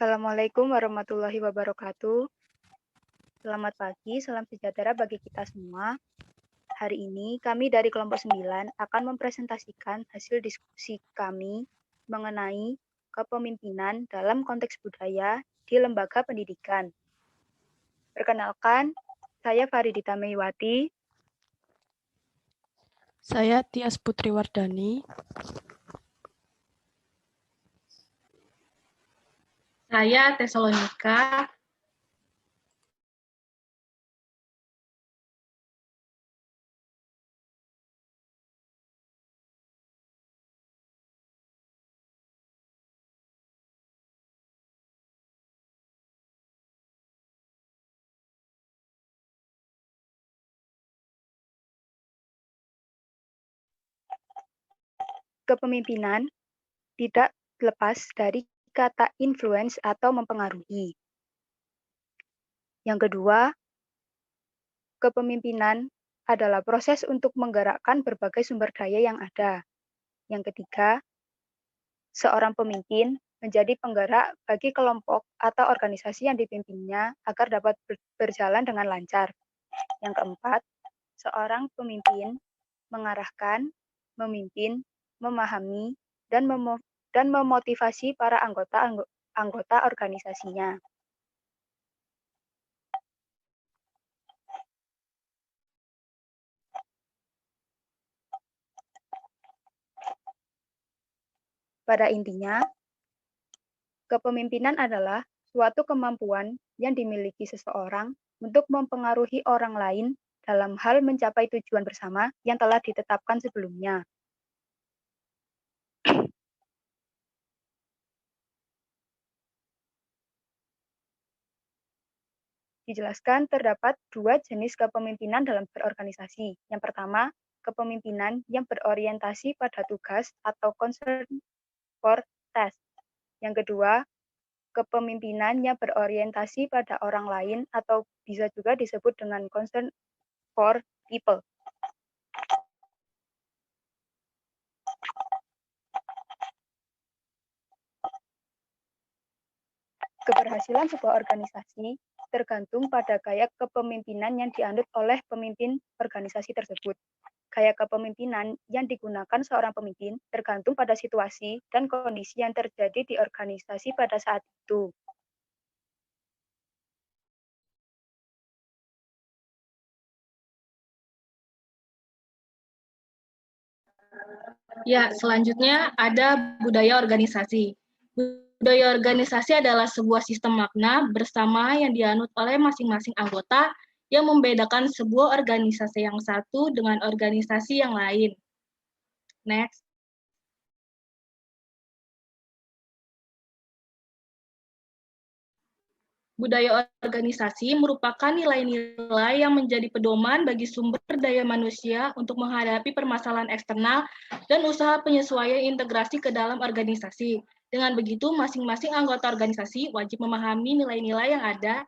Assalamualaikum warahmatullahi wabarakatuh. Selamat pagi, salam sejahtera bagi kita semua. Hari ini kami dari kelompok 9 akan mempresentasikan hasil diskusi kami mengenai kepemimpinan dalam konteks budaya di lembaga pendidikan. Perkenalkan, saya Faridita Meiwati. Saya Tias Putriwardani. Saya Tesalonika. Kepemimpinan tidak lepas dari kata influence atau mempengaruhi. Yang kedua, kepemimpinan adalah proses untuk menggerakkan berbagai sumber daya yang ada. Yang ketiga, seorang pemimpin menjadi penggerak bagi kelompok atau organisasi yang dipimpinnya agar dapat berjalan dengan lancar. Yang keempat, seorang pemimpin mengarahkan, memimpin, memahami, dan memotivasi para anggota organisasinya. Pada intinya, kepemimpinan adalah suatu kemampuan yang dimiliki seseorang untuk mempengaruhi orang lain dalam hal mencapai tujuan bersama yang telah ditetapkan sebelumnya. Dijelaskan terdapat dua jenis kepemimpinan dalam berorganisasi. Yang pertama, kepemimpinan yang berorientasi pada tugas atau concern for task. Yang kedua, kepemimpinan yang berorientasi pada orang lain atau bisa juga disebut dengan concern for people. Keberhasilan sebuah organisasi tergantung pada gaya kepemimpinan yang dianut oleh pemimpin organisasi tersebut. Gaya kepemimpinan yang digunakan seorang pemimpin tergantung pada situasi dan kondisi yang terjadi di organisasi pada saat itu. Ya, selanjutnya ada budaya organisasi. Budaya organisasi adalah sebuah sistem makna bersama yang dianut oleh masing-masing anggota yang membedakan sebuah organisasi yang satu dengan organisasi yang lain. Next. Budaya organisasi merupakan nilai-nilai yang menjadi pedoman bagi sumber daya manusia untuk menghadapi permasalahan eksternal dan usaha penyesuaian integrasi ke dalam organisasi. Dengan begitu, masing-masing anggota organisasi wajib memahami nilai-nilai yang ada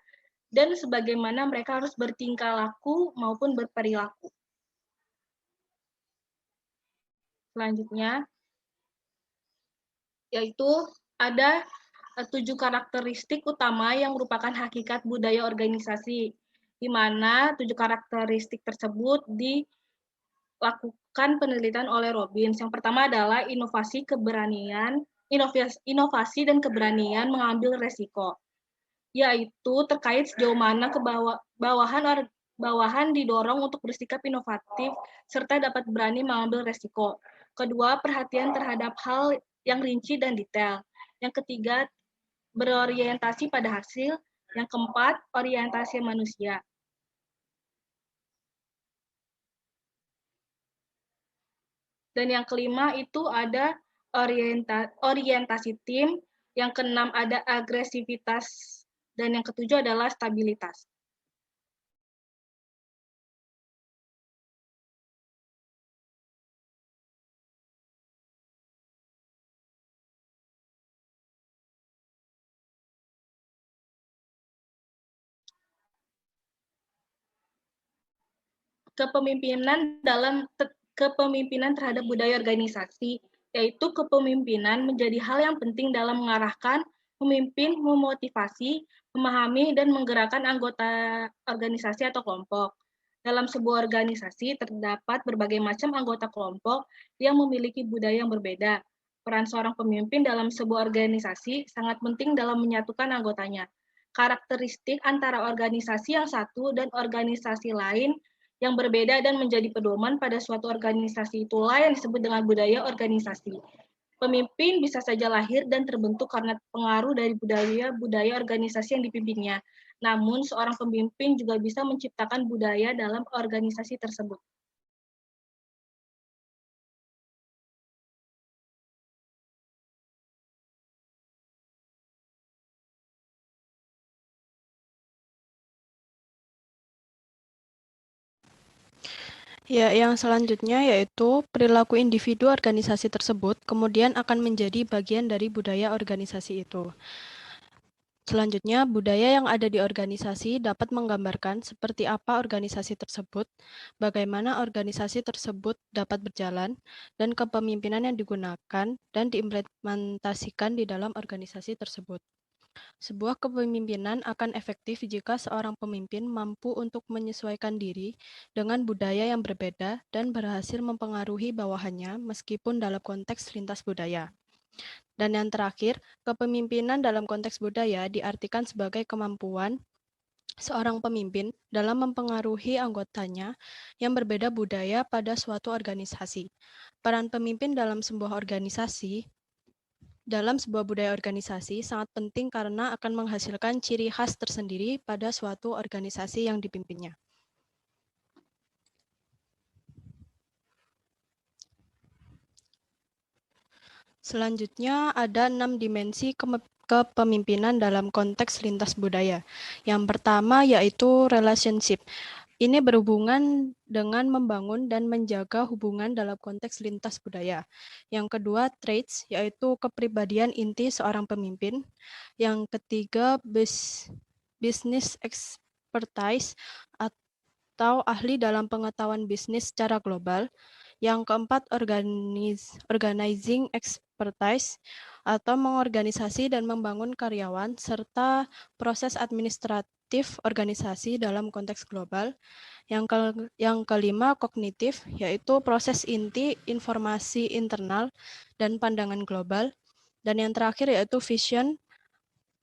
dan sebagaimana mereka harus bertingkah laku maupun berperilaku. Selanjutnya, yaitu ada 7 karakteristik utama yang merupakan hakikat budaya organisasi, di mana 7 karakteristik tersebut dilakukan penelitian oleh Robbins. Yang pertama adalah inovasi dan keberanian mengambil resiko, yaitu terkait sejauh mana bawahan didorong untuk bersikap inovatif serta dapat berani mengambil resiko. Kedua, perhatian terhadap hal yang rinci dan detail. Yang ketiga, berorientasi pada hasil. Yang keempat, orientasi manusia. Dan yang kelima itu ada orientasi tim. Yang keenam ada agresivitas. Dan yang ketujuh adalah stabilitas. Kepemimpinan terhadap budaya organisasi, yaitu kepemimpinan menjadi hal yang penting dalam mengarahkan, Pemimpin memotivasi, memahami, dan menggerakkan anggota organisasi atau kelompok. Dalam sebuah organisasi terdapat berbagai macam anggota kelompok yang memiliki budaya yang berbeda. Peran seorang pemimpin dalam sebuah organisasi sangat penting dalam menyatukan anggotanya. Karakteristik antara organisasi yang satu dan organisasi lain yang berbeda dan menjadi pedoman pada suatu organisasi itulah yang disebut dengan budaya organisasi. Pemimpin bisa saja lahir dan terbentuk karena pengaruh dari budaya organisasi yang dipimpinnya. Namun, seorang pemimpin juga bisa menciptakan budaya dalam organisasi tersebut. Ya, yang selanjutnya yaitu perilaku individu organisasi tersebut kemudian akan menjadi bagian dari budaya organisasi itu. Selanjutnya, budaya yang ada di organisasi dapat menggambarkan seperti apa organisasi tersebut, bagaimana organisasi tersebut dapat berjalan, dan kepemimpinan yang digunakan dan diimplementasikan di dalam organisasi tersebut. Sebuah kepemimpinan akan efektif jika seorang pemimpin mampu untuk menyesuaikan diri dengan budaya yang berbeda dan berhasil mempengaruhi bawahannya meskipun dalam konteks lintas budaya. Dan yang terakhir, kepemimpinan dalam konteks budaya diartikan sebagai kemampuan seorang pemimpin dalam mempengaruhi anggotanya yang berbeda budaya pada suatu organisasi. Peran pemimpin dalam sebuah budaya organisasi sangat penting karena akan menghasilkan ciri khas tersendiri pada suatu organisasi yang dipimpinnya. Selanjutnya ada 6 dimensi kepemimpinan dalam konteks lintas budaya. Yang pertama yaitu relationship. Ini berhubungan dengan membangun dan menjaga hubungan dalam konteks lintas budaya. Yang kedua, traits, yaitu kepribadian inti seorang pemimpin. Yang ketiga, business expertise atau ahli dalam pengetahuan bisnis secara global. Yang keempat, organizing expertise atau mengorganisasi dan membangun karyawan serta proses administratif organisasi dalam konteks global. Yang kelima, kognitif, yaitu proses inti informasi internal dan pandangan global. Dan yang terakhir yaitu vision,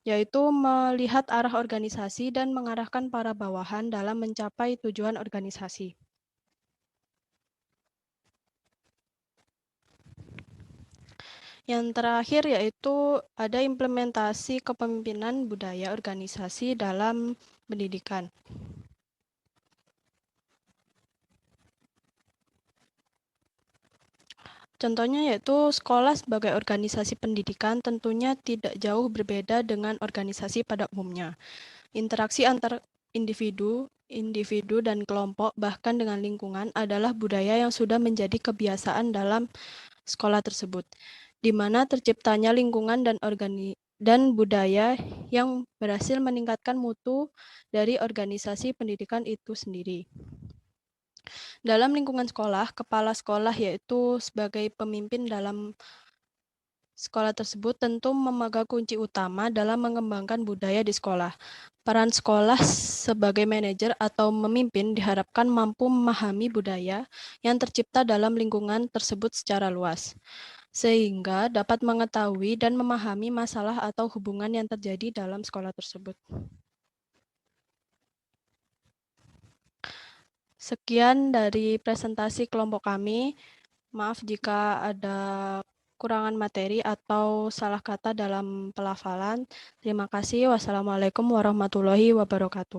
yaitu melihat arah organisasi dan mengarahkan para bawahan dalam mencapai tujuan organisasi. Yang terakhir yaitu ada implementasi kepemimpinan budaya organisasi dalam pendidikan. Contohnya yaitu sekolah sebagai organisasi pendidikan tentunya tidak jauh berbeda dengan organisasi pada umumnya. Interaksi antar individu dan kelompok bahkan dengan lingkungan adalah budaya yang sudah menjadi kebiasaan dalam sekolah tersebut, di mana terciptanya lingkungan dan budaya yang berhasil meningkatkan mutu dari organisasi pendidikan itu sendiri. Dalam lingkungan sekolah, kepala sekolah yaitu sebagai pemimpin dalam sekolah tersebut tentu memegang kunci utama dalam mengembangkan budaya di sekolah. Peran sekolah sebagai manajer atau memimpin diharapkan mampu memahami budaya yang tercipta dalam lingkungan tersebut secara luas, sehingga dapat mengetahui dan memahami masalah atau hubungan yang terjadi dalam sekolah tersebut. Sekian dari presentasi kelompok kami. Maaf jika ada kurangan materi atau salah kata dalam pelafalan. Terima kasih. Wassalamualaikum warahmatullahi wabarakatuh.